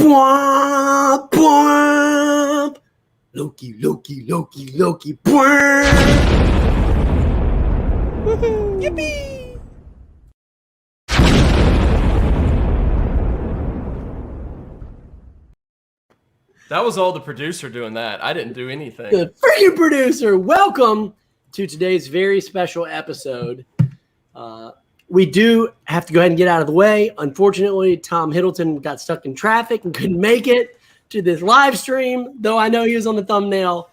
Bwomp, bwomp. Loki, Loki, Loki, Loki. Bwomp. Woohoo! Yippee! That was all the producer doing that. I didn't do anything. The freaking producer. Welcome to today's very special episode. We do have to go ahead and get out of the way. Unfortunately, Tom Hiddleston got stuck in traffic and couldn't make it to this live stream, though I know he was on the thumbnail.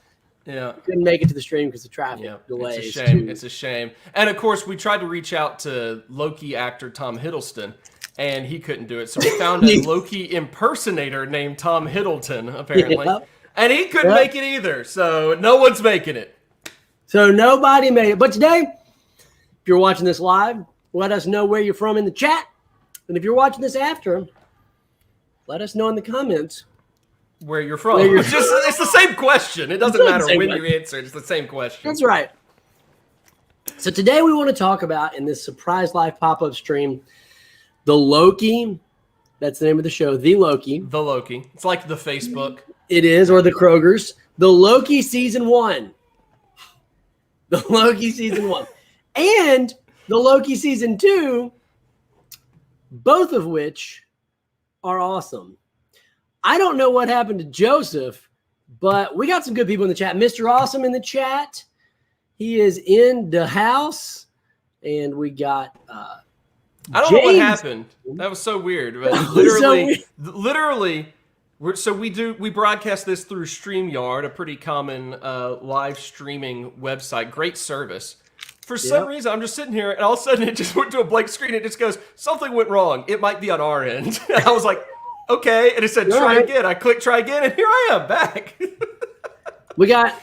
Yeah. Couldn't make it to the stream because of traffic delays. It's a shame. It's a shame. And, of course, we tried to reach out to Loki actor Tom Hiddleston, and he couldn't do it. So we found a Loki impersonator named Tom Hiddleston, apparently. Yep. And he couldn't make it either. So no one's making it. So nobody made it. But today, if you're watching this live, let us know where you're from in the chat. And if you're watching this after, let us know in the comments where you're from. It's the same question. It doesn't matter when you answer. It's the same question. That's right. So today we want to talk about, in this surprise live pop-up stream, the Loki. That's the name of the show, The Loki. The Loki. It's like the Facebook. It is, or the Kroger's. The Loki Season 1. The Loki Season 1. And the Loki Season 2, both of which are awesome. I don't know what happened to Joseph, but we got some good people in the chat. Mr. Awesome in the chat. He is in the house. And we got I don't know what happened. That was so weird. But literally, we broadcast this through StreamYard, a pretty common live streaming website. Great service. For some reason, I'm just sitting here, and all of a sudden, it just went to a blank screen. It just goes, something went wrong. It might be on our end. And I was like, okay. And it said, try again. I clicked try again, and here I am, back. We got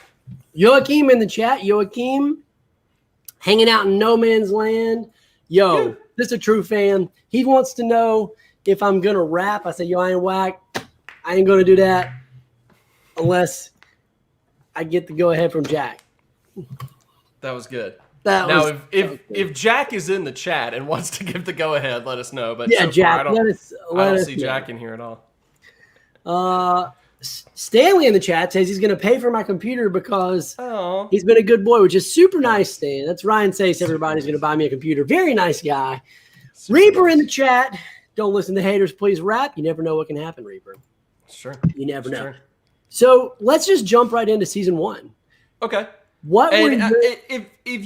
Joachim in the chat. Joachim, hanging out in no man's land. Yo, this is a true fan. He wants to know if I'm going to rap. I said, yo, I ain't whack. I ain't going to do that unless I get the go-ahead from Jack. That was good. If Jack is in the chat and wants to give the go-ahead, let us know. But yeah, so Jack, far, I don't see Jack in here at all. Stanley in the chat says he's going to pay for my computer because he's been a good boy, which is super nice, Stan. That's Ryan says everybody's going to buy me a computer. Very nice guy. Super Reaper nice. In the chat. Don't listen to haters, please rap. You never know what can happen, Reaper. Sure. You never know. So let's just jump right into season 1. Okay. If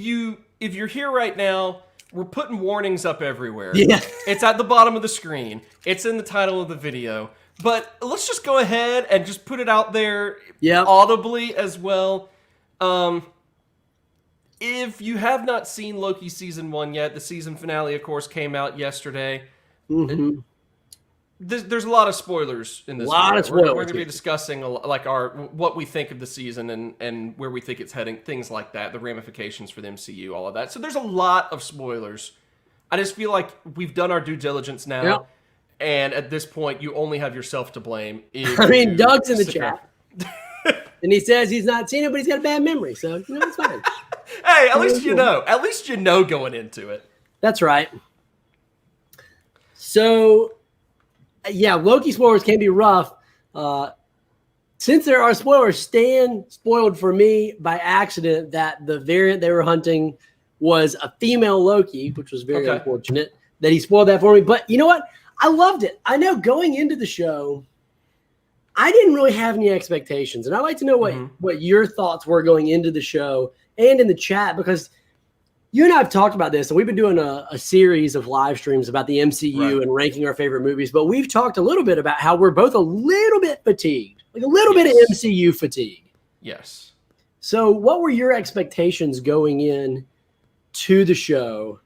you're here right now, we're putting warnings up everywhere. Yeah. It's at the bottom of the screen. It's in the title of the video. But let's just go ahead and just put it out there audibly as well. If you have not seen Loki season 1 yet, the season finale, of course, came out yesterday. Mm-hmm. There's a lot of spoilers in this. A lot of spoilers. We're going to be discussing what we think of the season and where we think it's heading, things like that, the ramifications for the MCU, all of that. So there's a lot of spoilers. I just feel like we've done our due diligence now, and at this point, you only have yourself to blame. Doug's in the chat, and he says he's not seen it, but he's got a bad memory, so it's fine. Hey, at least you know. At least you know going into it. That's right. So. Yeah, Loki spoilers can be rough. Since there are spoilers, Stan spoiled for me by accident that the variant they were hunting was a female Loki, which was very unfortunate that he spoiled that for me. But you know what? I loved it. I know going into the show, I didn't really have any expectations. And I'd like to know what your thoughts were going into the show and in the chat, because you and I have talked about this, and we've been doing a series of live streams about the MCU and ranking our favorite movies, but we've talked a little bit about how we're both a little bit fatigued, like a little bit of MCU fatigue. Yes. So what were your expectations going in to the show,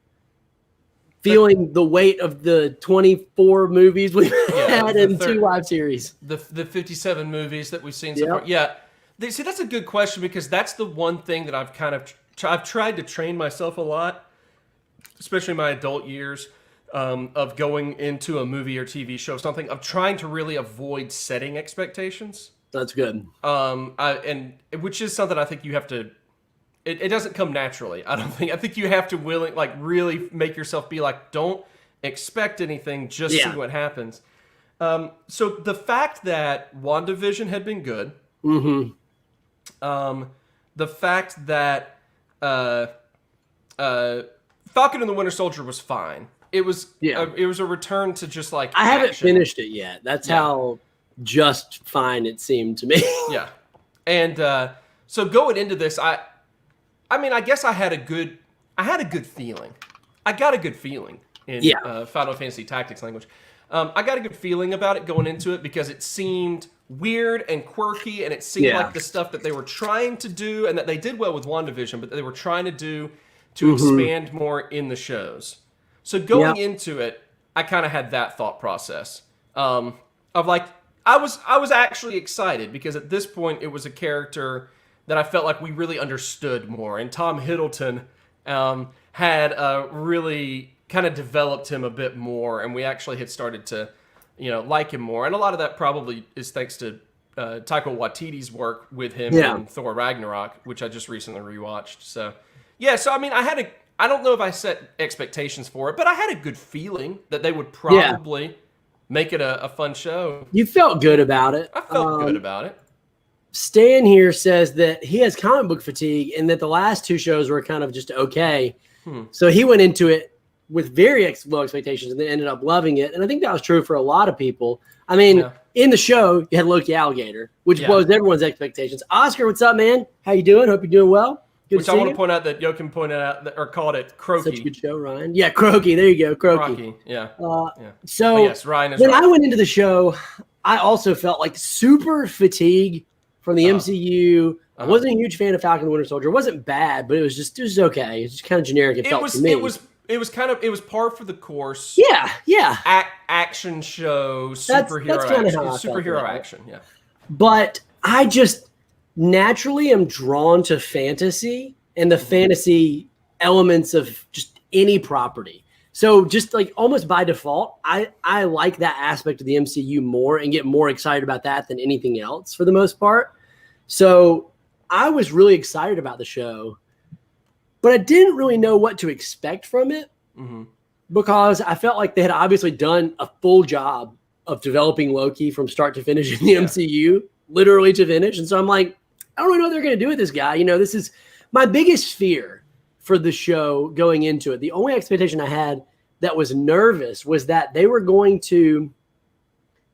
feeling the weight of the 24 movies we've had in 2 live series? The 57 movies that we've seen so far. Yeah. See, that's a good question, because that's the one thing that I've tried to train myself a lot, especially in my adult years, of going into a movie or TV show, something of trying to really avoid setting expectations. That's good. And which is something I think you have to. It doesn't come naturally. I don't think. I think you have to really make yourself be like, don't expect anything, just see what happens. So the fact that WandaVision had been good, the fact that Falcon and the Winter Soldier was fine. It was a return to just like I haven't action. finished it yet. That's how just fine it seemed to me. Yeah, and so going into this, I mean, I guess I had a good feeling. I got a good feeling in Final Fantasy Tactics language. I got a good feeling about it going into it because it seemed weird and quirky, and it seemed like the stuff that they were trying to do, and that they did well with WandaVision, but they were trying to do to expand more in the shows. So going into it, I kind of had that thought process of like, I was actually excited because at this point it was a character that I felt like we really understood more, and Tom Hiddleston had really kind of developed him a bit more, and we actually had started to, like him more. And a lot of that probably is thanks to Taika Waititi's work with him in Thor Ragnarok, which I just recently rewatched. So, so I mean, I don't know if I set expectations for it, but I had a good feeling that they would probably make it a fun show. You felt good about it. I felt good about it. Stan here says that he has comic book fatigue and that the last two shows were kind of just okay. So he went into it with very low expectations and then ended up loving it. And I think that was true for a lot of people. I mean, in the show, you had Loki Alligator, which blows everyone's expectations. Oscar, what's up, man? How you doing? Hope you're doing well. Good which I want to point out that Joachim pointed out, or called it Croaky. Such a good show, Ryan. Yeah, Croaky. There you go, Croaky. So yes, Ryan is when right. I went into the show, I also felt like super fatigue from the MCU. I wasn't a huge fan of Falcon and the Winter Soldier. It wasn't bad, but it was just okay. It was just kind of generic. It felt to me. It was par for the course. Yeah. Action show, superhero action. Yeah. But I just naturally am drawn to fantasy and the fantasy elements of just any property. So just like almost by default, I like that aspect of the MCU more and get more excited about that than anything else for the most part. So I was really excited about the show, but I didn't really know what to expect from it because I felt like they had obviously done a full job of developing Loki from start to finish in the MCU, literally to finish. And so I'm like, I don't really know what they're going to do with this guy. This is my biggest fear for the show going into it. The only expectation I had that was nervous was that they were going to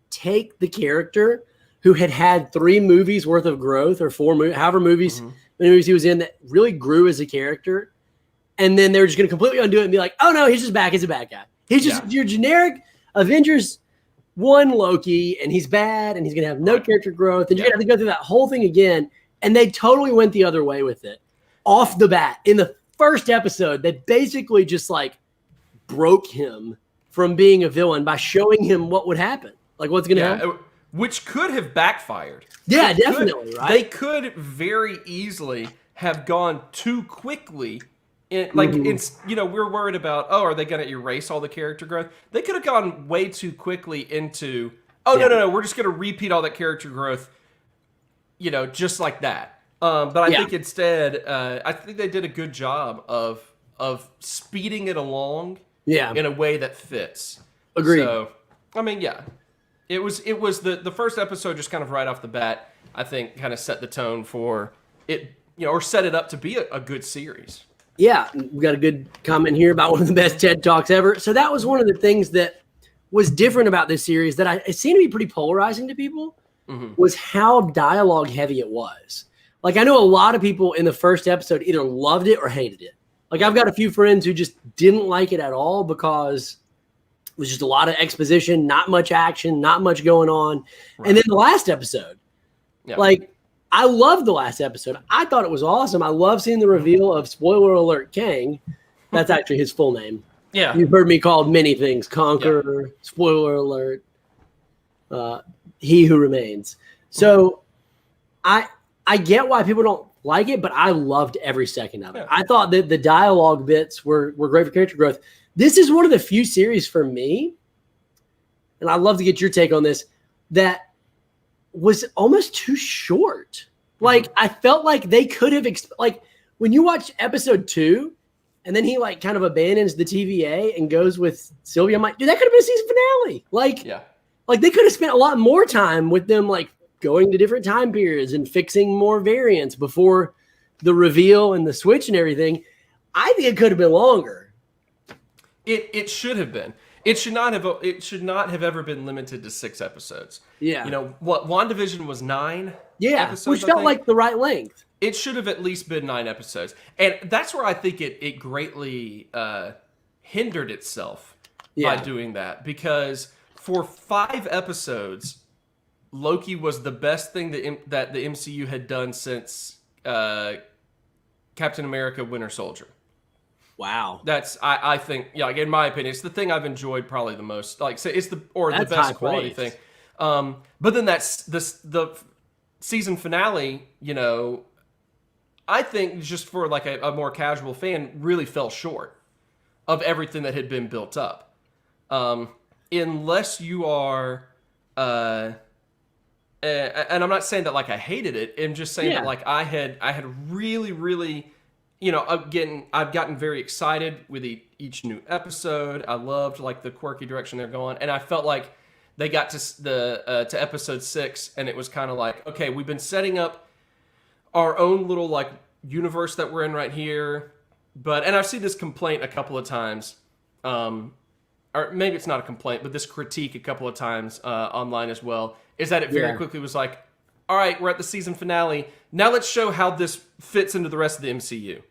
take the character who had 3 movies worth of growth or 4, however movies he was in that really grew as a character. And then they were just going to completely undo it and be like, oh no, he's just back. He's a bad guy. He's just your generic Avengers 1 Loki, and he's bad, and he's going to have no character growth. And you're going to have to go through that whole thing again. And they totally went the other way with it. Off the bat, in the first episode, they basically just like broke him from being a villain by showing him what would happen. Like what's going to happen. Which could have backfired. Yeah, definitely, right? They could very easily have gone too quickly. We're worried about, are they going to erase all the character growth? They could have gone way too quickly into, no, we're just going to repeat all that character growth, just like that. But I think instead, I think they did a good job of speeding it along in a way that fits. Agreed. So, I mean, it was the first episode just kind of right off the bat, I think kind of set the tone for it, or set it up to be a good series. Yeah, we got a good comment here about one of the best TED Talks ever. So that was one of the things that was different about this series that it seemed to be pretty polarizing to people was how dialogue heavy it was. Like I know a lot of people in the first episode either loved it or hated it. Like I've got a few friends who just didn't like it at all because it was just a lot of exposition, not much action, not much going on. Right. And then the last episode, I loved the last episode. I thought it was awesome. I love seeing the reveal of, spoiler alert, Kang. That's actually his full name. Yeah. You've heard me called many things. Conqueror, spoiler alert, He Who Remains. So I get why people don't like it, but I loved every second of it. I thought that the dialogue bits were great for character growth. This is one of the few series for me, and I'd love to get your take on this, that was almost too short. Like I felt like they could have like when you watch episode 2 and then he like kind of abandons the TVA and goes with Sylvia, I'm like, dude, that could have been a season finale. Like they could have spent a lot more time with them, like going to different time periods and fixing more variants before the reveal and the switch and everything. I think it could have been longer. It should have been. It should not have ever been limited to 6 episodes. Yeah. You know, what WandaVision was 9 episodes, which felt like the right length. It should have at least been 9 episodes. And that's where I think it greatly hindered itself by doing that. Because for 5 episodes, Loki was the best thing that the MCU had done since Captain America Winter Soldier. Wow. That's I think, like in my opinion, it's the thing I've enjoyed probably the most. Like say it's the best quality thing. But then the season finale, you know, I think just for like a more casual fan really fell short of everything that had been built up. Unless you are and I'm not saying that like I hated it. I'm just saying that like I had really, you know, I've gotten very excited with each new episode. I loved like the quirky direction they're going, and I felt like they got to episode 6, and it was kind of like, okay, we've been setting up our own little like universe that we're in right here, and I've seen this complaint a couple of times, or maybe it's not a complaint, but this critique a couple of times online as well, is that it very quickly was like, all right, we're at the season finale. Now let's show how this fits into the rest of the MCU.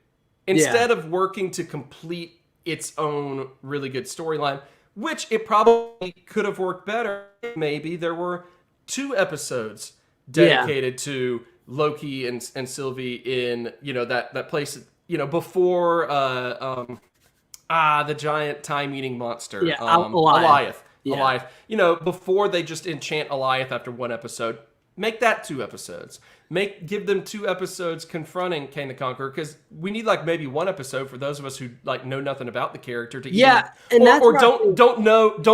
Instead of working to complete its own really good storyline, which it probably could have worked better. Maybe there were 2 episodes dedicated to Loki and Sylvie in, you know, that place, you know, before the giant time-eating monster. Alioth. Alioth. You know, before they just enchant Alioth after 1 episode. Make that 2 episodes. Give them 2 episodes confronting Kang the Conqueror, because we need like maybe 1 episode for those of us who like know nothing about the character to don't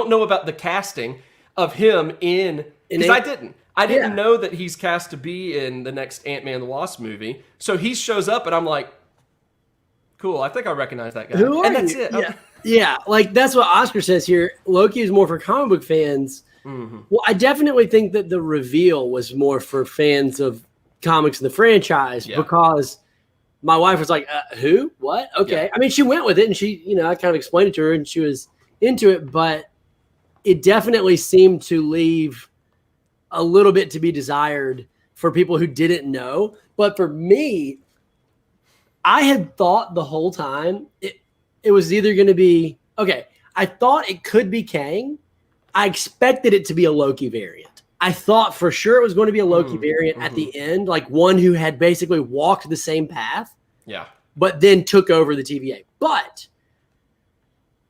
know about the casting of him in, because I didn't know that he's cast to be in the next Ant-Man and the Wasp movie. So he shows up and I'm like, cool, I think I recognize that guy. Who are and that's you? it. Yeah, like that's what Oscar says here. Loki is more for comic book fans. Mm-hmm. Well, I definitely think that the reveal was more for fans of comics in the franchise, because my wife was like, who? What? Okay. I mean, she went with it, and she, you know, I kind of explained it to her and she was into it, but it definitely seemed to leave a little bit to be desired for people who didn't know. But for me, I had thought the whole time it was either going to be, okay, I thought it could be Kang. I expected it to be a Loki variant. I thought for sure it was going to be a Loki variant at the end, like one who had basically walked the same path, but then took over the TVA. But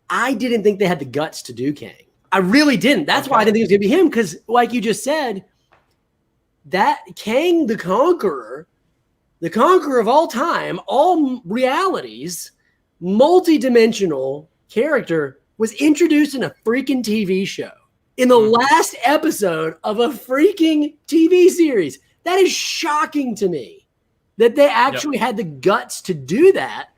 I didn't think they had the guts to do Kang. I really didn't. That's why I didn't think it was going to be him, because like you just said, that Kang the Conqueror of all time, all realities, multi-dimensional character, was introduced in a freaking TV show in the last episode of a freaking TV series. That is shocking to me that they actually had the guts to do that.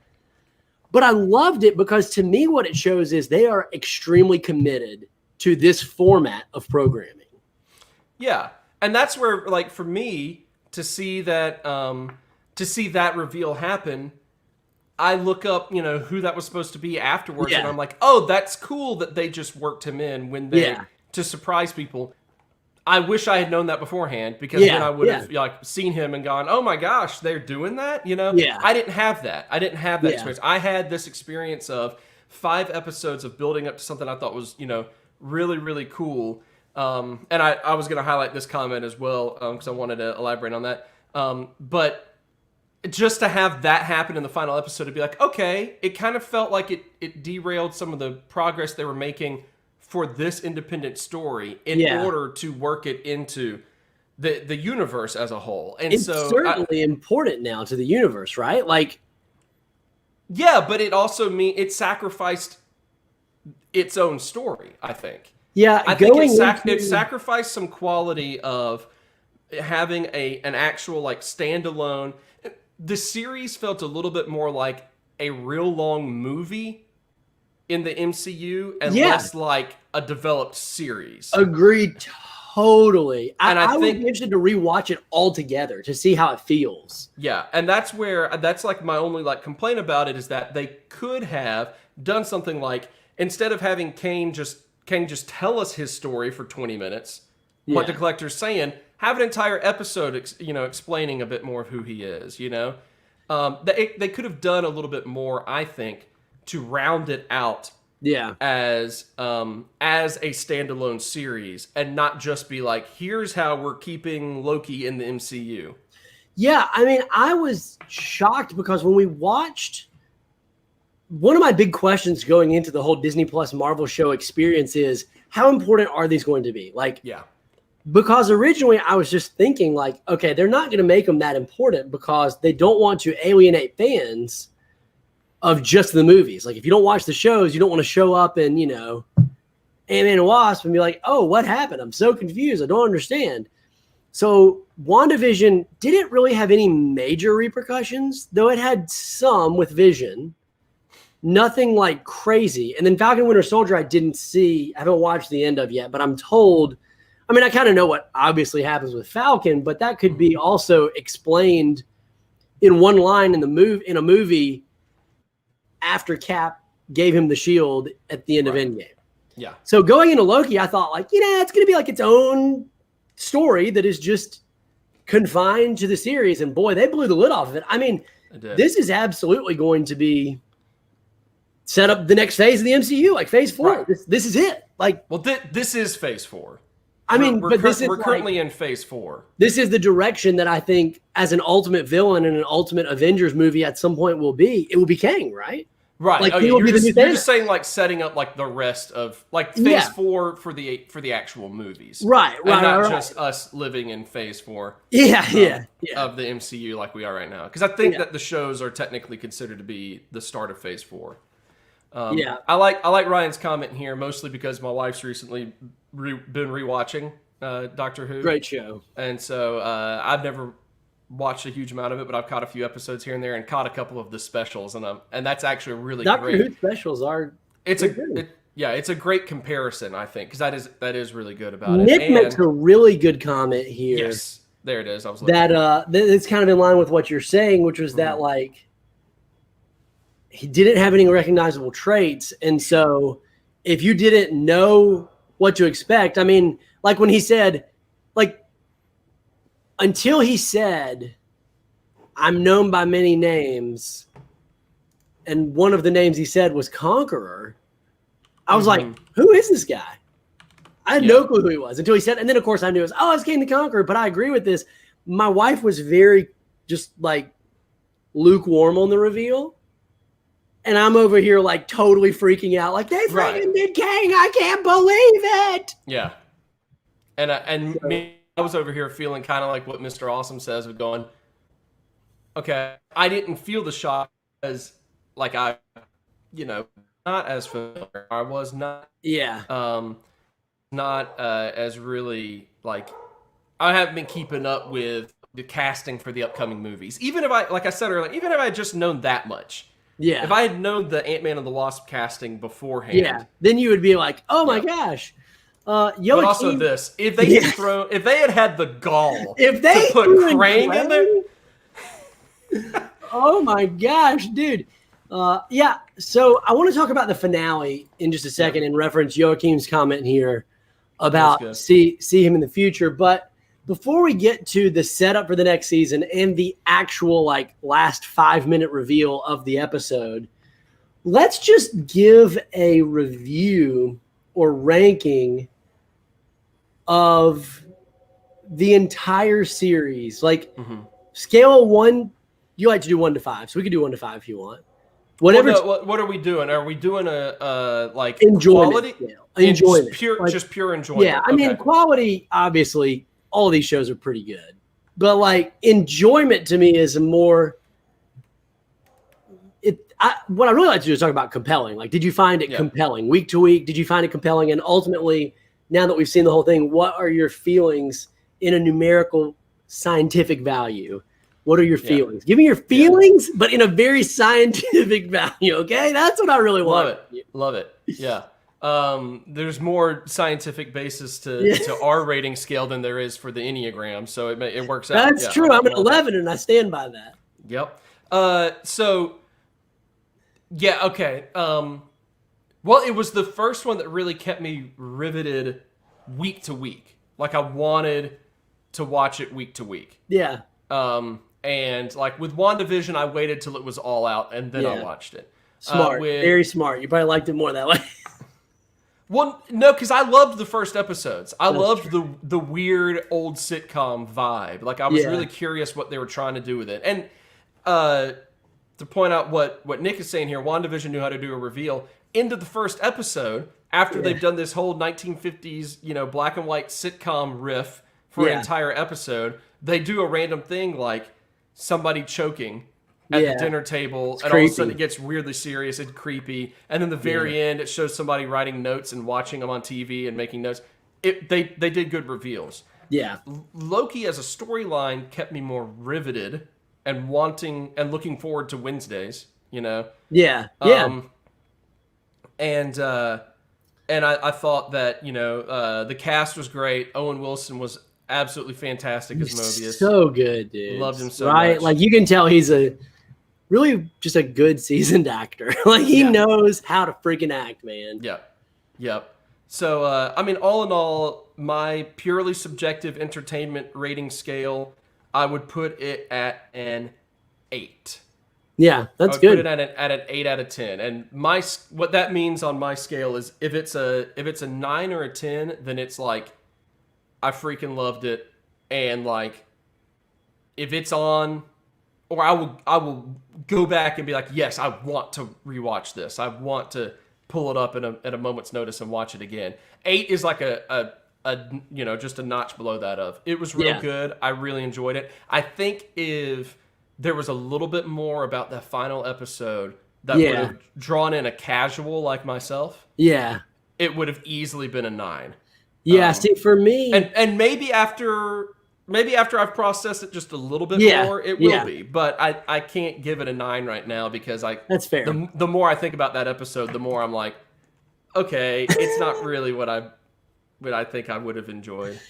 But I loved it, because to me, what it shows is they are extremely committed to this format of programming. Yeah. And that's where, like, for me to see that reveal happen, I look up, you know, who that was supposed to be afterwards, and I'm like, oh, that's cool that they just worked him in when they to surprise people. I wish I had known that beforehand, because then I would have like seen him and gone, oh my gosh, they're doing that, you know? Yeah. I didn't have that. Experience. I had this experience of 5 episodes of building up to something I thought was, you know, really, really cool. And I was going to highlight this comment as well, because I wanted to elaborate on that. But just to have that happen in the final episode, to be like, okay, it kind of felt like it derailed some of the progress they were making for this independent story in order to work it into the universe as a whole. And it's certainly important now to the universe, right? Like, yeah, but it also it sacrificed its own story, I think. Yeah, I think it sacrificed some quality of having an actual like standalone. The series felt a little bit more like a real long movie in the MCU, and less like a developed series. Agreed totally. And I think, would be interested to rewatch it all together to see how it feels. Yeah, and that's like my only like complaint about it is that they could have done something like, instead of having Kane just tell us his story for 20 minutes, what the Collector's saying, have an entire episode explaining a bit more of who he is, They could have done a little bit more, I think, to round it out as a standalone series and not just be like, here's how we're keeping Loki in the MCU. Yeah, I mean, I was shocked because when we watched, one of my big questions going into the whole Disney Plus Marvel show experience is, how important are these going to be? Like, because originally I was just thinking like, okay, they're not going to make them that important because they don't want to alienate fans of just the movies. Like, if you don't watch the shows, you don't want to show up and, Ant-Man and Wasp and be like, oh, what happened? I'm so confused. I don't understand. So WandaVision didn't really have any major repercussions, though it had some with Vision. Nothing like crazy. And then Falcon Winter Soldier I haven't watched the end of yet, but I'm told, I mean, I kind of know what obviously happens with Falcon, but that could be also explained in one line in a movie after Cap gave him the shield at the end of Endgame. Yeah. So going into Loki, I thought like, it's going to be like its own story that is just confined to the series. And boy, they blew the lid off of it. I mean, this is absolutely going to be set up the next phase of the MCU, like phase 4. Right. This is it. Like, well, this is phase 4. I mean, we're currently in phase 4. This is the direction that I think as an ultimate villain in an ultimate Avengers movie at some point will be. It will be Kang, right? Right. Like, you're just saying like setting up like the rest of like phase 4 for the actual movies. Right. And not just us living in phase 4. Of the MCU like we are right now. Because I think that the shows are technically considered to be the start of phase 4. I like Ryan's comment here mostly because my wife's recently been rewatching Doctor Who. Great show. And so I've never watched a huge amount of it, but I've caught a few episodes here and there and caught a couple of the specials, and that's actually really Doctor great. Who specials are. It's a great comparison, I think, because that is really good about it. Nick makes a really good comment here. Yes, there it is. I was it's kind of in line with what you're saying, which was that like he didn't have any recognizable traits, and so if you didn't know what to expect, I mean, like when he said, like, until he said, I'm known by many names, and one of the names he said was Conqueror, I was like, who is this guy? I had no clue who he was until he said, and then of course I knew it was, it's King the Conqueror, but I agree with this. My wife was very just like lukewarm on the reveal. And I'm over here like totally freaking out, like they freaking did Kang. I can't believe it. Yeah, and me, I was over here feeling kind of like what Mr. Awesome says, with going, okay, I didn't feel the shock as like not as familiar. I was not. Not as really like I haven't been keeping up with the casting for the upcoming movies. Even if like I said earlier, even if I had just known that much. Yeah. If I had known the Ant-Man and the Wasp casting beforehand, then you would be like, "Oh my gosh!" But also this: if they had the gall, if they to put Krang in there, oh my gosh, dude! So I want to talk about the finale in just a second and reference Joachim's comment here about see him in the future, but. Before we get to the setup for the next season and the actual like last 5-minute reveal of the episode, let's just give a review or ranking of the entire series. Like scale of 1, you like to do 1 to 5, so we could do 1 to 5 if you want. Whatever. What are we doing? Are we doing a like enjoyment quality? Scale. Enjoyment. Just pure enjoyment. Yeah, I mean quality obviously. All these shows are pretty good, but like enjoyment to me is more. What I really like to do is talk about compelling. Like, did you find it compelling week to week? Did you find it compelling? And ultimately, now that we've seen the whole thing, what are your feelings in a numerical scientific value? What are your feelings? Give me your feelings, but in a very scientific value. Okay, that's what I really want. Love it. Yeah. There's more scientific basis to our rating scale than there is for the Enneagram, so it works out. That's true. I'm an 11, and I stand by that. Yep. So, yeah, okay. Well, it was the first one that really kept me riveted week to week. Like, I wanted to watch it week to week. Yeah. And, like, with WandaVision, I waited till it was all out, and then I watched it. Smart. Very smart. You probably liked it more that way. Well, no, because I loved the first episodes. I loved the weird old sitcom vibe. Like, I was really curious what they were trying to do with it. And to point out what Nick is saying here, WandaVision knew how to do a reveal. Into the first episode, after they've done this whole 1950s, black and white sitcom riff for an entire episode, they do a random thing like somebody choking at the dinner table, and all of a sudden it gets weirdly serious and creepy. And then the very end, it shows somebody writing notes and watching them on TV and making notes. They did good reveals. Yeah. Loki as a storyline kept me more riveted and wanting and looking forward to Wednesdays. Yeah. Yeah. And I thought that the cast was great. Owen Wilson was absolutely fantastic as Mobius. So good, dude. Loved him so much. Like, you can tell he's really just a good seasoned actor. Like, he knows how to freaking act, man. Yep. So, all in all, my purely subjective entertainment rating scale, I would put it at an 8. Yeah, that's good. Put it at an 8 out of 10. And what that means on my scale is if it's a 9 or a 10, then it's like I freaking loved it. And like if it's on, or I will go back and be like, yes, I want to rewatch this. I want to pull it up at a moment's notice and watch it again. 8 is like a just a notch below that of. It was real good. I really enjoyed it. I think if there was a little bit more about that final episode that would have drawn in a casual like myself, it would have easily been a 9. Yeah, see, for me, and maybe after I've processed it just a little bit more, it will be. But I can't give it a 9 right now because that's fair. The more I think about that episode, the more I'm like, okay, it's not really what I think I would have enjoyed.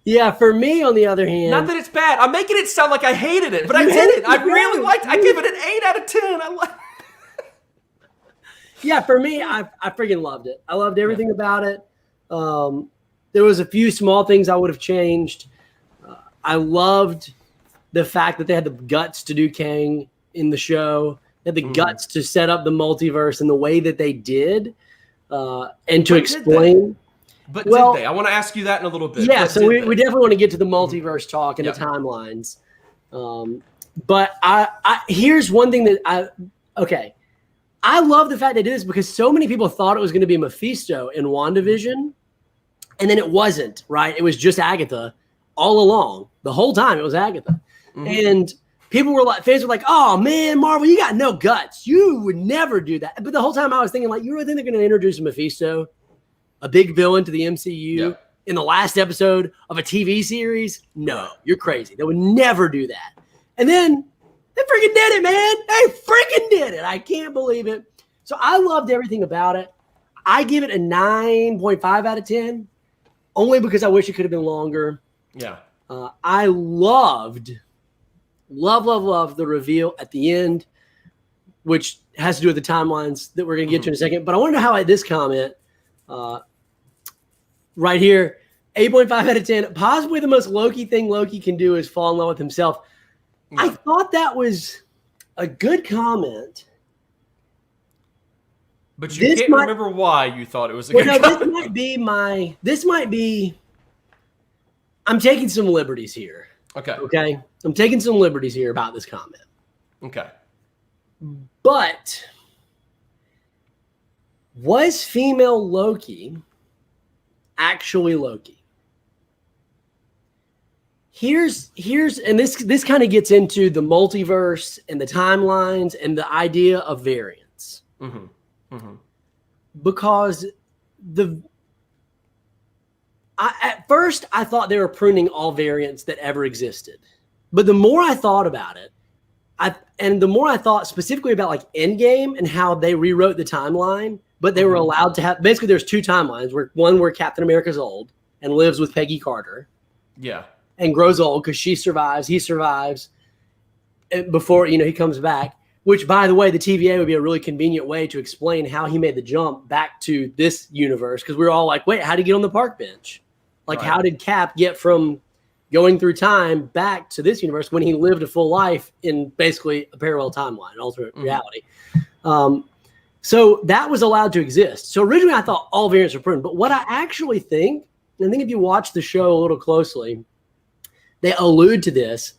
Yeah, for me, on the other hand, not that it's bad. I'm making it sound like I hated it, but I didn't. I really liked it. I give it an 8 out of 10. I like. Yeah, for me, I freaking loved it. I loved everything about it. There was a few small things I would have changed. I loved the fact that they had the guts to do Kang in the show. They had the guts to set up the multiverse in the way that they did, and to explain. But did they? I want to ask you that in a little bit. Yeah, so we definitely want to get to the multiverse talk and the timelines. But I here's one thing that I love the fact they did this because so many people thought it was going to be Mephisto in WandaVision, and then it wasn't, right? It was just Agatha all along. The whole time it was Agatha. And people were like, fans were like, oh man, Marvel, you got no guts. You would never do that. But the whole time I was thinking, like, you really think they're going to introduce Mephisto, a big villain to the MCU in the last episode of a TV series? No, you're crazy. They would never do that. And then they freaking did it, man. They freaking did it. I can't believe it. So I loved everything about it. I give it a 9.5 out of 10, only because I wish it could have been longer. Yeah. I loved the reveal at the end, which has to do with the timelines that we're going to get to in a second. But I want to highlight this comment right here. 8.5 out of 10. Possibly the most Loki thing Loki can do is fall in love with himself. Yeah. I thought that was a good comment. But you can't remember why you thought it was a good comment. This might be. I'm taking some liberties here. Okay. I'm taking some liberties here about this comment. Okay. But was female Loki actually Loki? Here's and this kind of gets into the multiverse and the timelines and the idea of variance. Because at first I thought they were pruning all variants that ever existed. But the more I thought about it, the more I thought specifically about like Endgame and how they rewrote the timeline but they were allowed to have, basically there's two timelines, where Captain America's old and lives with Peggy Carter. Yeah. And grows old because he survives before, he comes back, which, by the way, the TVA would be a really convenient way to explain how he made the jump back to this universe. Because we were all like, wait, how did he get on the park bench? Like, how did Cap get from going through time back to this universe when he lived a full life in basically a parallel timeline, an alternate reality? So that was allowed to exist. So originally I thought all variants were pruned. But what I actually think, and I think if you watch the show a little closely, they allude to this.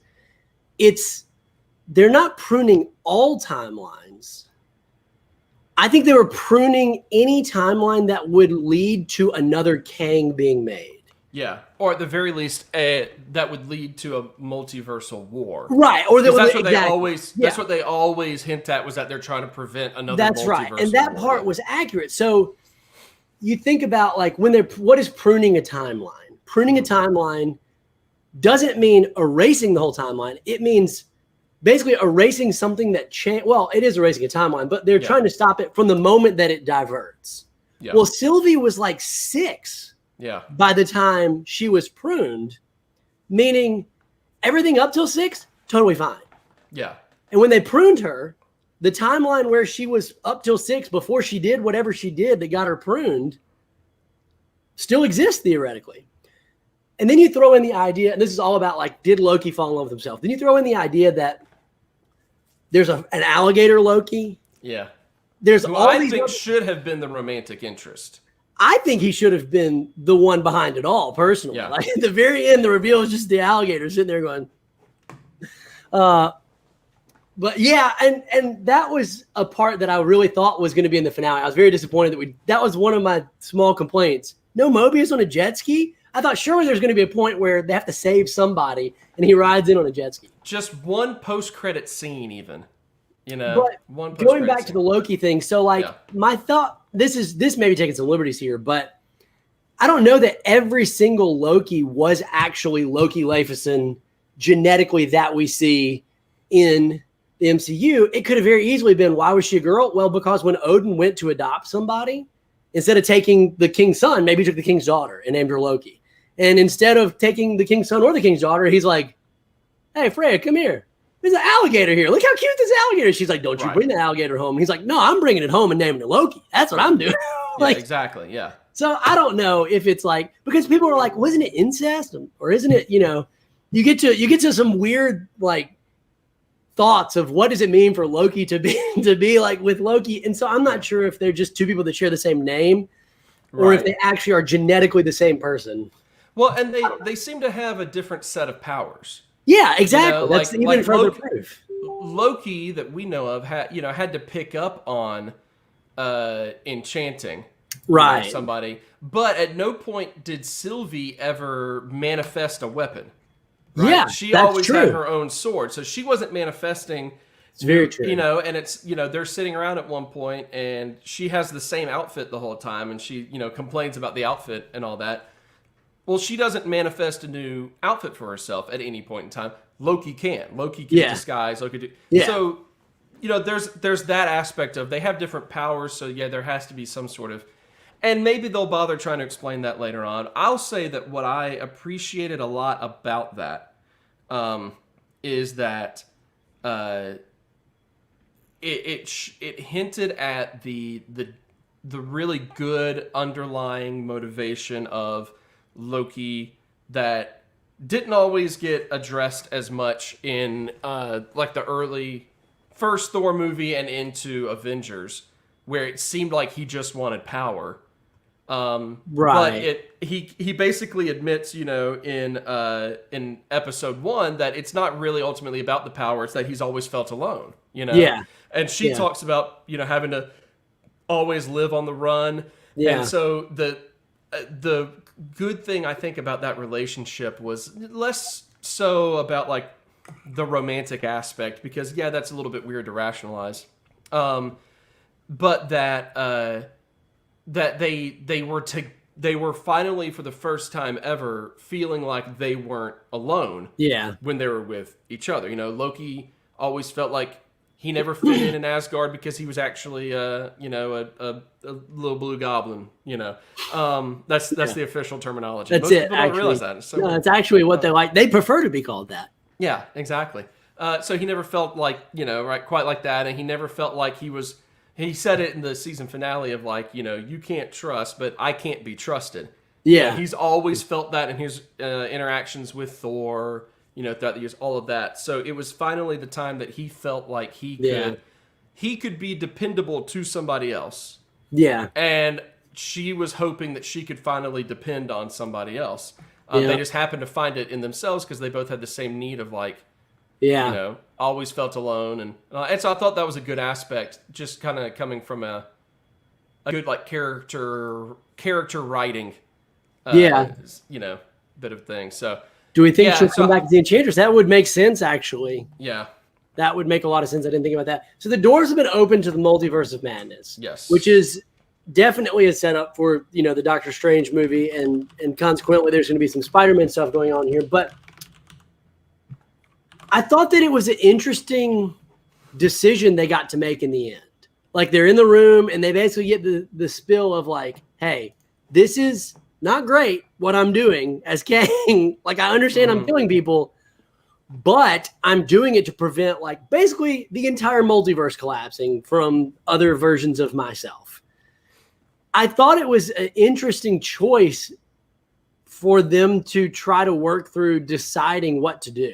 They're not pruning all timelines. I think they were pruning any timeline that would lead to another Kang being made. Yeah, or at the very least, that would lead to a multiversal war. Right, or that's what they always. That's what they always hint at, was that they're trying to prevent another. That's right, and that part was accurate. So you think about, like, what is pruning a timeline? Pruning a timeline doesn't mean erasing the whole timeline. It means basically erasing something that changed. Well, it is erasing a timeline, but they're trying to stop it from the moment that it diverts. Yeah. Well, Sylvie was like 6. Yeah. By the time she was pruned, meaning everything up till 6, totally fine. Yeah. And when they pruned her, the timeline where she was up till 6 before she did whatever she did that got her pruned still exists theoretically. And then you throw in the idea, and this is all about, like, did Loki fall in love with himself? Then you throw in the idea that there's an alligator Loki. Yeah. There's who I think should have been the romantic interest. I think he should have been the one behind it all, personally. Yeah. Like, at the very end, the reveal is just the alligator sitting there going. But yeah, and that was a part that I really thought was going to be in the finale. I was very disappointed that was one of my small complaints. No Mobius on a jet ski? I thought surely there's going to be a point where they have to save somebody, and he rides in on a jet ski. Just one post-credit scene, even. But going back to the Loki thing, so, like, my thought, this may be taking some liberties here, but I don't know that every single Loki was actually Loki Leifison genetically that we see in the MCU. It could have very easily been, why was she a girl? Well, because when Odin went to adopt somebody, instead of taking the king's son, maybe he took the king's daughter and named her Loki. And instead of taking the king's son or the king's daughter, he's like, hey, Freya, come here. There's an alligator here. Look how cute this alligator is. She's like, don't you bring the alligator home. And he's like, no, I'm bringing it home and naming it Loki. That's what I'm doing. Like, exactly, yeah. So I don't know if it's like, because people are like, wasn't it incest? Or isn't it, you get to some weird, like, thoughts of what does it mean for Loki to be like with Loki. And so I'm not sure if they're just two people that share the same name or if they actually are genetically the same person. Well, and they seem to have a different set of powers. Yeah, exactly. That's even further proof. Loki, that we know of, had to pick up on enchanting somebody, but at no point did Sylvie ever manifest a weapon. Right? Yeah, she always had her own sword, so she wasn't manifesting. It's very true. And it's they're sitting around at one point, and she has the same outfit the whole time, and she complains about the outfit and all that. Well, she doesn't manifest a new outfit for herself at any point in time. Loki can. Loki can disguise. Loki do. Yeah. So, there's that aspect of they have different powers. So yeah, there has to be some sort of, and maybe they'll bother trying to explain that later on. I'll say that what I appreciated a lot about that is that it hinted at the really good underlying motivation of Loki that didn't always get addressed as much in like the early first Thor movie and into Avengers, where it seemed like he just wanted power. But he basically admits, in episode 1 that it's not really ultimately about the power; it's that he's always felt alone. Yeah. And she talks about having to always live on the run. Yeah. And so the good thing I think about that relationship was less so about like the romantic aspect, because that's a little bit weird to rationalize, but that they were finally, for the first time ever, feeling like they weren't alone when they were with each other. Loki always felt like he never fit in Asgard because he was actually, a little blue goblin. That's the official terminology. Most people don't realize that. It's it's actually what they like. They prefer to be called that. Yeah, exactly. So he never felt like, quite like that, and he never felt like he was. He said it in the season finale of like, you can't trust, but I can't be trusted. Yeah, he's always felt that in his interactions with Thor. Throughout the years, all of that. So it was finally the time that he felt like he could be dependable to somebody else. Yeah. And she was hoping that she could finally depend on somebody else. They just happened to find it in themselves because they both had the same need of like, always felt alone. And so I thought that was a good aspect, just kind of coming from a good like character writing, bit of thing. So. Do we think she'll come back as the Enchantress? That would make sense, actually. Yeah. That would make a lot of sense. I didn't think about that. So the doors have been open to the Multiverse of Madness. Yes. Which is definitely a setup for, the Doctor Strange movie, and consequently there's going to be some Spider-Man stuff going on here. But I thought that it was an interesting decision they got to make in the end. Like, they're in the room, and they basically get the spill of like, hey, this is not great what I'm doing as Kang. Like, I understand I'm killing people, but I'm doing it to prevent like basically the entire multiverse collapsing from other versions of myself. I thought it was an interesting choice for them to try to work through deciding what to do.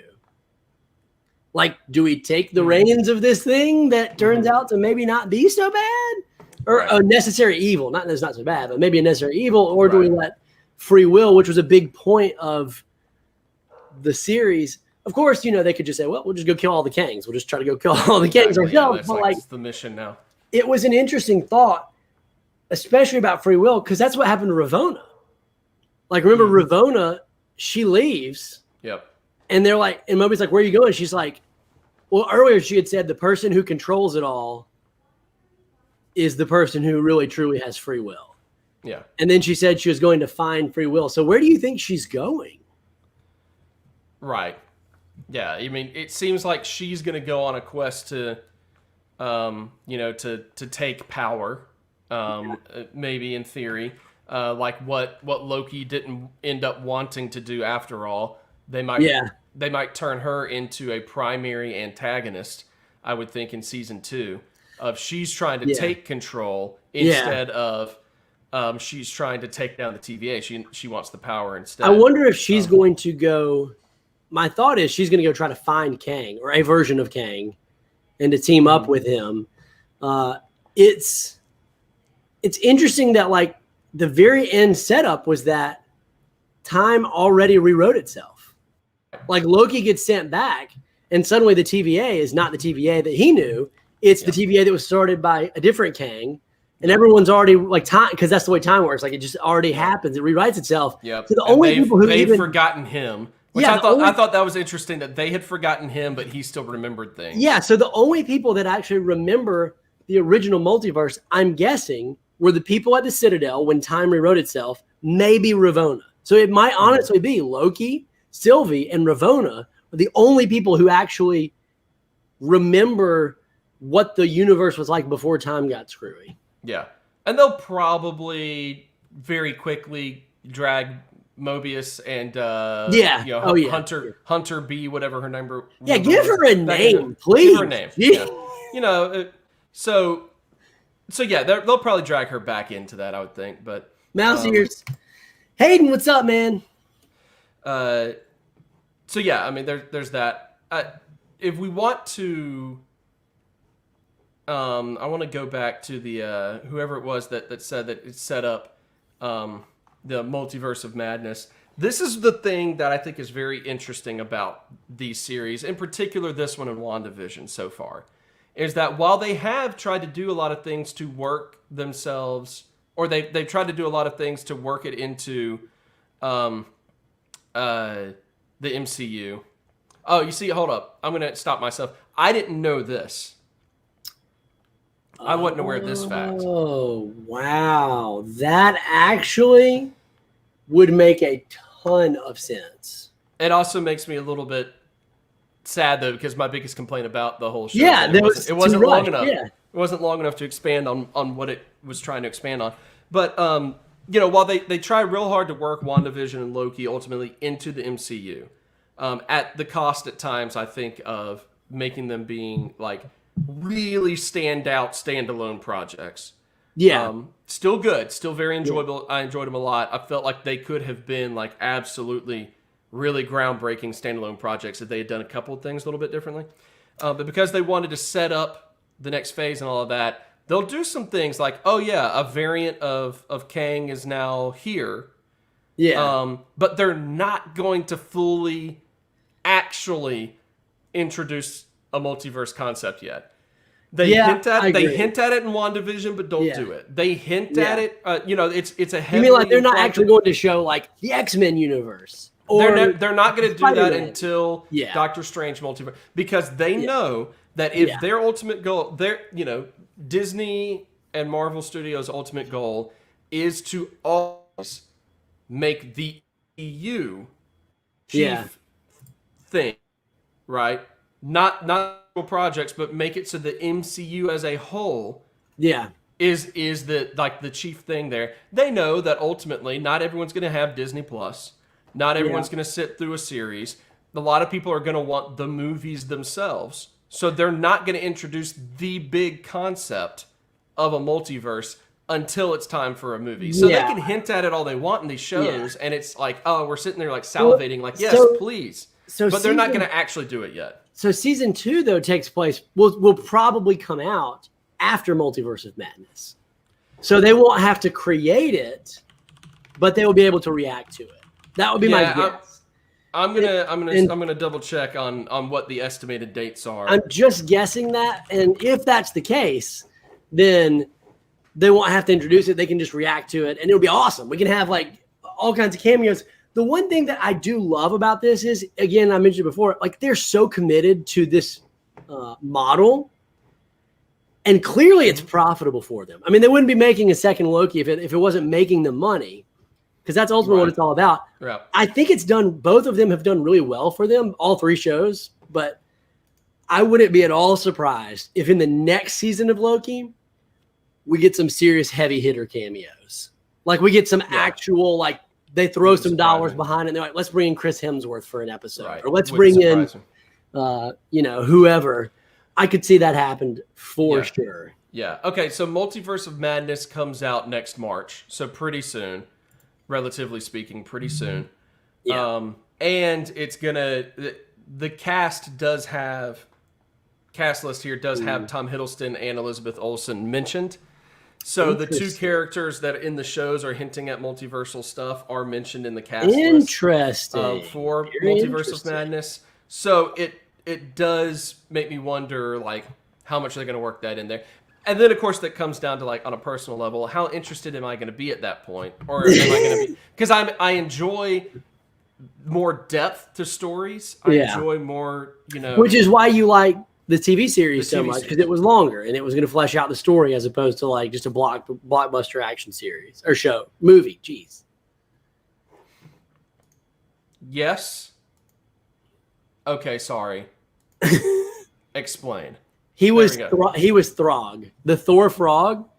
Like, do we take the reins of this thing that turns out to maybe not be so bad? Or a necessary evil, not that it's not so bad, but maybe a necessary evil, or do we let free will, which was a big point of the series? Of course, they could just say, well, we'll just go kill all the Kangs. We'll just try to go kill all the Kangs ourselves. But like, it's the mission now. It was an interesting thought, especially about free will, because that's what happened to Ravonna. Like, remember Ravonna, she leaves. Yep. And they're like, and Moby's like, where are you going? She's like, well, earlier she had said the person who controls it all is the person who really truly has free will. Yeah. And then she said she was going to find free will. So where do you think she's going? Right. Yeah. I mean, it seems like she's going to go on a quest to, to take power, maybe in theory, like what Loki didn't end up wanting to do after all. They might turn her into a primary antagonist, I would think, in season 2. Of she's trying to take control instead of she's trying to take down the TVA. She wants the power instead. I wonder if she's going to go. My thought is she's going to go try to find Kang, or a version of Kang, and to team up with him. It's interesting that like the very end setup was that time already rewrote itself. Like, Loki gets sent back, and suddenly the TVA is not the TVA that he knew. It's the TVA that was started by a different Kang, and everyone's already like time, because that's the way time works. Like, it just already happens; it rewrites itself. Yep. So the only people who they've forgotten him, which I thought that was interesting that they had forgotten him, but he still remembered things. Yeah. So the only people that actually remember the original multiverse, I'm guessing, were the people at the Citadel when time rewrote itself. Maybe Ravonna. So it might honestly be Loki, Sylvie, and Ravonna are the only people who actually remember what the universe was like before time got screwy. Yeah. And they'll probably very quickly drag Mobius and Hunter B, whatever her name. Yeah, give her a name, please. Give her a name. Yeah. So yeah, they'll probably drag her back into that, I would think. But mouse ears. Hayden, what's up, man? So yeah, I mean, there's that. If we want to, I want to go back to the whoever it was that said that it set up the multiverse of madness. This is the thing that I think is very interesting about these series, in particular this one in WandaVision so far, is that while they have tried to do a lot of things to work themselves, or they've tried to do a lot of things to work it into the MCU. Oh, you see, hold up. I'm going to stop myself. I didn't know this. I wasn't aware of this fact. Oh, wow. That actually would make a ton of sense. It also makes me a little bit sad though, because my biggest complaint about the whole show, it wasn't long enough. Yeah. It wasn't long enough to expand on what it was trying to expand on. But while they try real hard to work WandaVision and Loki ultimately into the MCU, at the cost at times, I think, of making them being like really standalone projects. Yeah. Still good, still very enjoyable. I enjoyed them a lot. I felt like they could have been like absolutely really groundbreaking standalone projects if they had done a couple of things a little bit differently. But because they wanted to set up the next phase and all of that, they'll do some things like, oh yeah, a variant of Kang is now here. Yeah. But they're not going to fully actually introduce a multiverse concept yet. They hint at it in WandaVision, but don't do it. They hint at it. It's a heavy. You mean like they're not actually going to show like the X-Men universe? Or they're not going to do that Spider-Man. Until Doctor Strange multiverse, because they know that if their ultimate goal, Disney and Marvel Studios' ultimate goal is to always make the EU chief thing, right? Not projects, but make it so the MCU as a whole is the chief thing there. They know that ultimately not everyone's going to have Disney Plus. Not everyone's going to sit through a series. A lot of people are going to want the movies themselves. So they're not going to introduce the big concept of a multiverse until it's time for a movie. So they can hint at it all they want in these shows, and it's like, oh, we're sitting there like salivating, like, yes, please. But they're not going to actually do it yet. So season 2, though, takes place, will probably come out after Multiverse of Madness. So they won't have to create it, but they will be able to react to it. That would be my guess. I'm gonna double check on what the estimated dates are. I'm just guessing that, and if that's the case, then they won't have to introduce it. They can just react to it, and it'll be awesome. We can have like all kinds of cameos. The one thing that I do love about this is, again, I mentioned before, like they're so committed to this model, and clearly it's profitable for them. I mean, they wouldn't be making a second Loki if it wasn't making them money. Because that's ultimately what it's all about. Yeah. I think it's done. Both of them have done really well for them, all 3 shows. But I wouldn't be at all surprised if in the next season of Loki, we get some serious heavy hitter cameos. Like we get some actual, like they throw some dollars behind it. And they're like, let's bring in Chris Hemsworth for an episode, or let's bring in, whoever. I could see that happen for sure. Yeah. Okay. So Multiverse of Madness comes out next March. So pretty soon. Relatively speaking, pretty soon. Yeah. And it's gonna the cast list here does have Tom Hiddleston and Elizabeth Olsen mentioned. So the 2 characters that in the shows are hinting at multiversal stuff are mentioned in the cast list for Multiverse of Madness. So it does make me wonder like how much they're gonna work that in there. And then, of course, that comes down to, like, on a personal level, how interested am I going to be at that point? Or am I going to be... Because I enjoy more depth to stories. I enjoy more, Which is why you like the TV series so much, because it was longer, and it was going to flesh out the story as opposed to, like, just a blockbuster action series. Or movie, jeez. Yes. Okay, sorry. Explain. He was Throg, the Thor frog.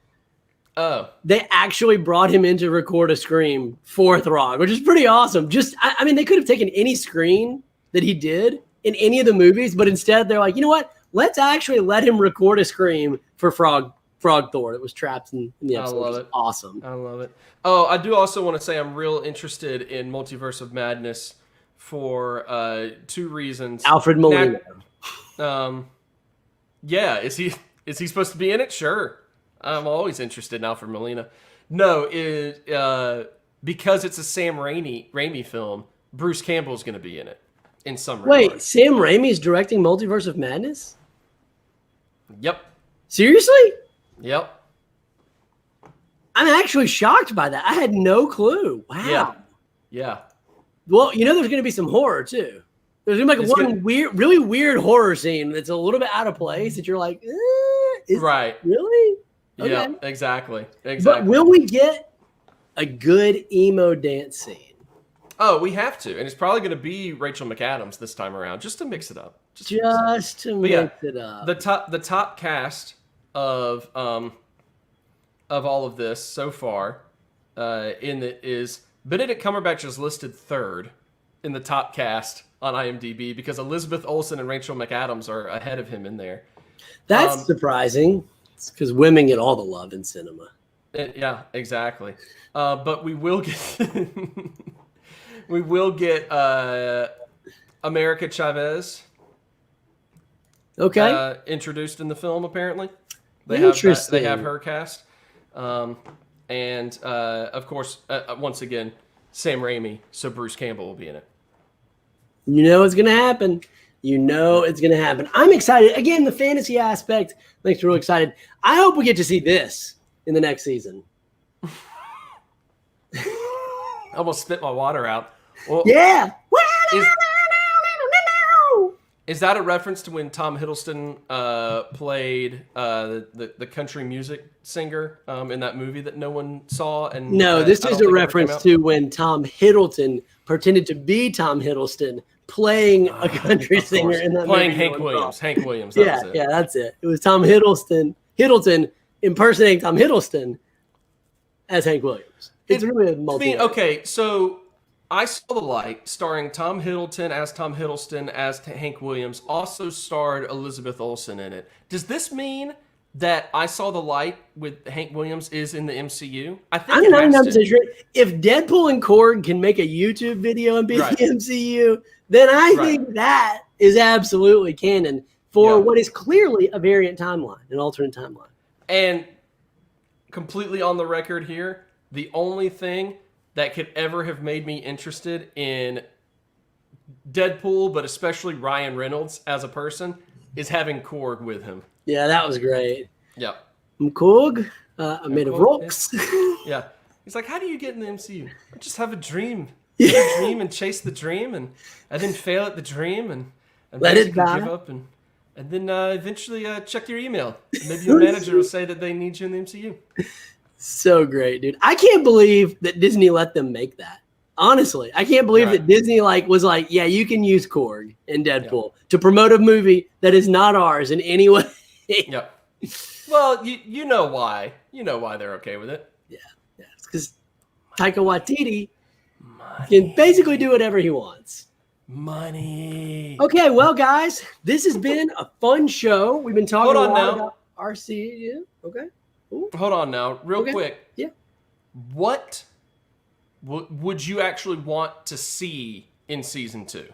Oh. They actually brought him in to record a scream for Throg, which is pretty awesome. I mean, they could have taken any screen that he did in any of the movies, but instead they're like, you know what? Let's actually let him record a scream for Frog Thor that was trapped in the episode. I love it. Awesome. I love it. Oh, I do also want to say I'm real interested in Multiverse of Madness for 2 reasons. Alfred Molina. Yeah, is he supposed to be in it? Sure. I'm always interested in Alfred Molina. No, because it's a Sam Raimi film, Bruce Campbell's going to be in it in some regard. Wait, Sam Raimi's directing Multiverse of Madness? Yep. Seriously? Yep. I'm actually shocked by that. I had no clue. Wow. Yeah. Well, there's going to be some horror too. There's going to be like really weird horror scene that's a little bit out of place that you're like, right. Really? Okay. Yeah, exactly. But will we get a good emo dance scene? Oh, we have to, and it's probably going to be Rachel McAdams this time around, just to mix it up. Just to mix it up. The top cast of all of this so far is Benedict Cumberbatch is listed third in the top cast on IMDb because Elizabeth Olsen and Rachel McAdams are ahead of him in there. That's surprising. It's because women get all the love in cinema. Yeah, exactly. But we will get America Chavez. Okay. Introduced in the film apparently. They have her cast. And of course, once again, Sam Raimi, so Bruce Campbell will be in it. You know it's going to happen. It's going to happen. I'm excited. Again, the fantasy aspect makes me real excited. I hope we get to see this in the next season. I almost spit my water out. Well, yeah. Is that a reference to when Tom Hiddleston played the country music singer in that movie that no one saw? And no, this is a reference to when Tom Hiddleston pretended to be Tom Hiddleston playing a country singer in that playing movie. Hank Williams. Hank Williams. Yeah, that's it. It was Tom Hiddleston impersonating Tom Hiddleston as Hank Williams. It's really a multi. Okay, so I Saw the Light, starring Tom Hiddleston as Hank Williams, also starred Elizabeth Olsen in it. Does this mean that I Saw the Light with Hank Williams is in the MCU? I think I'm not sure. If Deadpool and Korg can make a YouTube video and be in the MCU, then I think that is absolutely canon for what is clearly a variant timeline, an alternate timeline. And completely on the record here, the only thing that could ever have made me interested in Deadpool, but especially Ryan Reynolds as a person, is having Korg with him. Yeah, that was great. Yeah. I'm Korg. I'm made of rocks. Yeah. He's like, how do you get in the MCU? I just have a dream. Have a dream and chase the dream, and then fail at the dream, and let it die. Give up, and then eventually check your email. Maybe your manager will say that they need you in the MCU. So great, dude. I can't believe that Disney let them make that. Honestly, I can't believe that Disney was like, yeah, you can use Korg in Deadpool to promote a movie that is not ours in any way. Yep. Well, you know why. You know why they're okay with it. Yeah. It's because Taika Waititi can basically do whatever he wants. Money. Okay, well, guys, this has been a fun show. We've been talking about RC. Yeah. Okay. Ooh. Hold on now, real quick. Yeah. What would you actually want to see in season 2?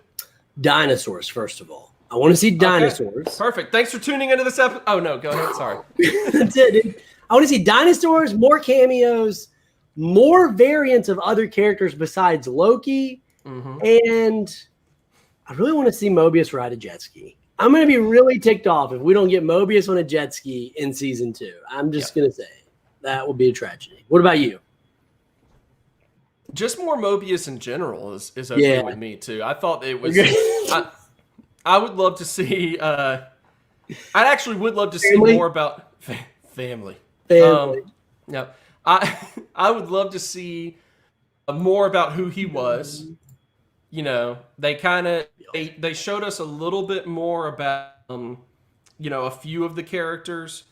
Dinosaurs, first of all. I want to see dinosaurs. Okay. Perfect. Thanks for tuning into this episode. Oh, no, go ahead. Sorry. That's it, dude. I want to see dinosaurs, more cameos, more variants of other characters besides Loki, and I really want to see Mobius ride a jet ski. I'm going to be really ticked off if we don't get Mobius on a jet ski in season 2. I'm just going to say that will be a tragedy. What about you? Just more Mobius in general is okay with me too. I thought it was. I would love to see. I actually would love to see more about family. Yeah, I would love to see more about who he was. You know, they showed us a little bit more about a few of the characters.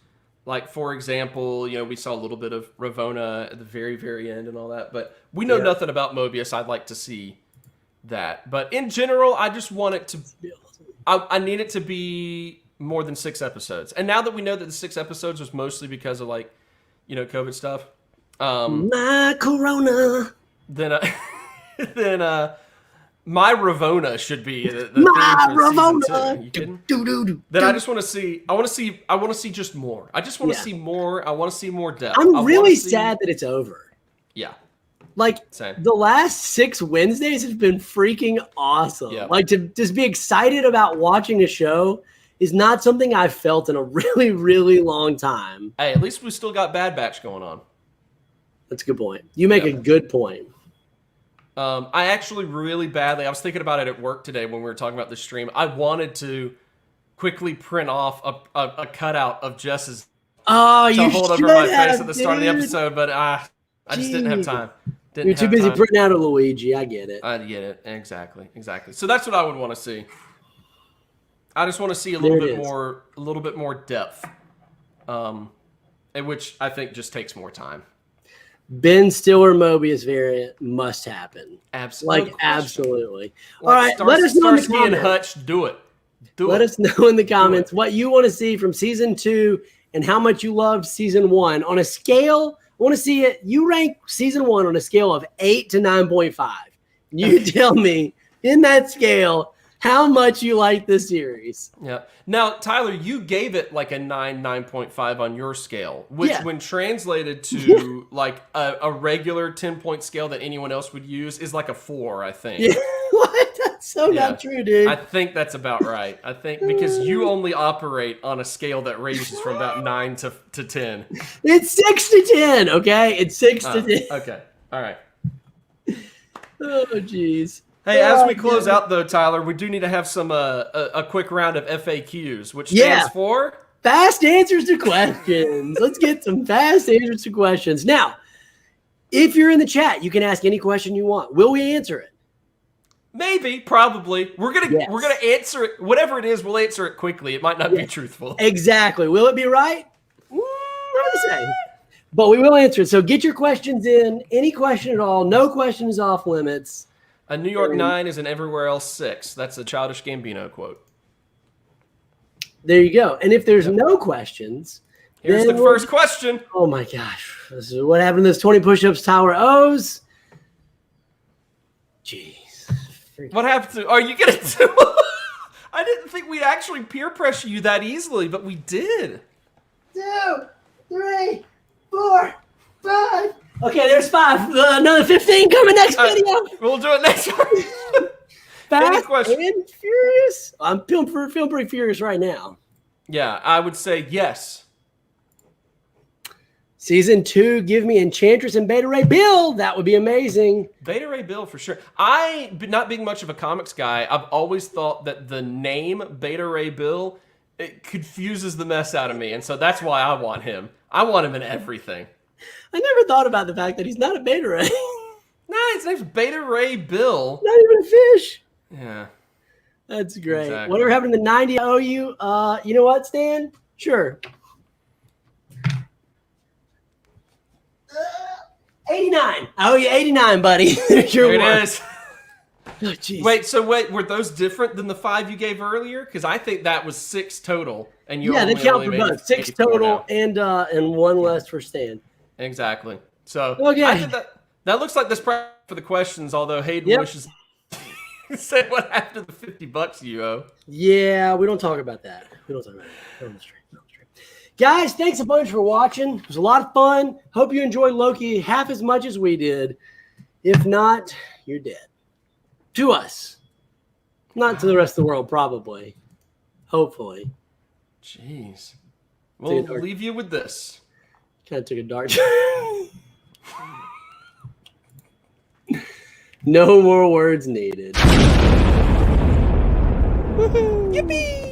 Like, for example, we saw a little bit of Ravonna at the very, very end and all that. But we know nothing about Mobius. I'd like to see that. But in general, I just want it to... I need it to be more than 6 episodes. And now that we know that the 6 episodes was mostly because of, COVID stuff. My Corona. Then my Ravonna should be the my theme for Ravonna. Season 2. Are you kidding? Then I just want to see. I want to see just more. I just want to see more. I want to see more depth. I'm really sad that it's over. Yeah. Same. The last 6 Wednesdays have been freaking awesome. Yeah. To just be excited about watching a show is not something I've felt in a really, really long time. Hey, at least we still got Bad Batch going on. That's a good point. You make a good point. I actually really badly, I was thinking about it at work today when we were talking about the stream. I wanted to quickly print off a cutout of Jess's to hold over my face at the start of the episode, but I just didn't have time. You're too busy printing out a Luigi. I get it. I get it. Exactly. So that's what I would want to see. I just want to see a little bit more depth, which I think just takes more time. Ben Stiller Mobius variant must happen. Absolutely. Absolutely. All right, let us know in the comments. Hutch, do it. Let us know in the comments what you want to see from season 2 and how much you loved season 1. On a scale, I want to see it. You rank season 1 on a scale of 8 to 9.5. You tell me in that scale how much you like this series. Yeah. Now, Tyler, you gave it like a 9.5 on your scale, which when translated to like a regular 10-point scale that anyone else would use is like a 4, I think. Yeah. What? That's so not true, dude. I think that's about right. I think because you only operate on a scale that ranges from about 9 to 10. It's 6 to 10, okay? It's 6 to 10. Okay. All right. Oh, jeez. Hey, as we close out, though, Tyler, we do need to have some a quick round of FAQs, which stands for fast answers to questions. Let's get some fast answers to questions. Now, if you're in the chat, you can ask any question you want. Will we answer it? Maybe, probably. We're gonna answer it. Whatever it is, we'll answer it quickly. It might not be truthful. Exactly. Will it be right? Hard to say. But we will answer it. So get your questions in. Any question at all. No question is off limits. A New York 9 is an everywhere else 6. That's a Childish Gambino quote. There you go. And if there's no questions, here's the first question. Oh my gosh. This is what happened to this 20 push-ups Tower O's. Jeez. What happened to? Are you gonna do? I didn't think we'd actually peer pressure you that easily, but we did. 2, 3, 4, 5. Okay, there's 5. Another 15 coming next video. We'll do it next time. Fast and Furious. I'm feeling pretty furious right now. Yeah, I would say yes. Season 2, give me Enchantress and Beta Ray Bill. That would be amazing. Beta Ray Bill for sure. Not being much of a comics guy, I've always thought that the name Beta Ray Bill, it confuses the mess out of me. And so that's why I want him. I want him in everything. I never thought about the fact that he's not a Beta Ray. No, his name's Beta Ray Bill. Not even a fish. Yeah. That's great. Exactly. Whatever happened to the 90 I owe you? You know what, Stan? Sure. 89. I owe you 89, buddy. There's your There one. it is. Oh, geez. Wait, were those different than the 5 you gave earlier? Because I think that was 6 total, and you they count for both. 6 total and 1 less for Stan. Exactly. So okay. I think that looks like this prep for the questions. Although Hayden wishes said what happened to the $50 you owe. Yeah, we don't talk about that. We don't talk about that on the stream. Guys, thanks a bunch for watching. It was a lot of fun. Hope you enjoyed Loki half as much as we did. If not, you're dead. To us. Not to the rest of the world, probably. Hopefully. Jeez. We'll leave you with this. Kind of took a dark turn. No more words needed. Woohoo! Yippee!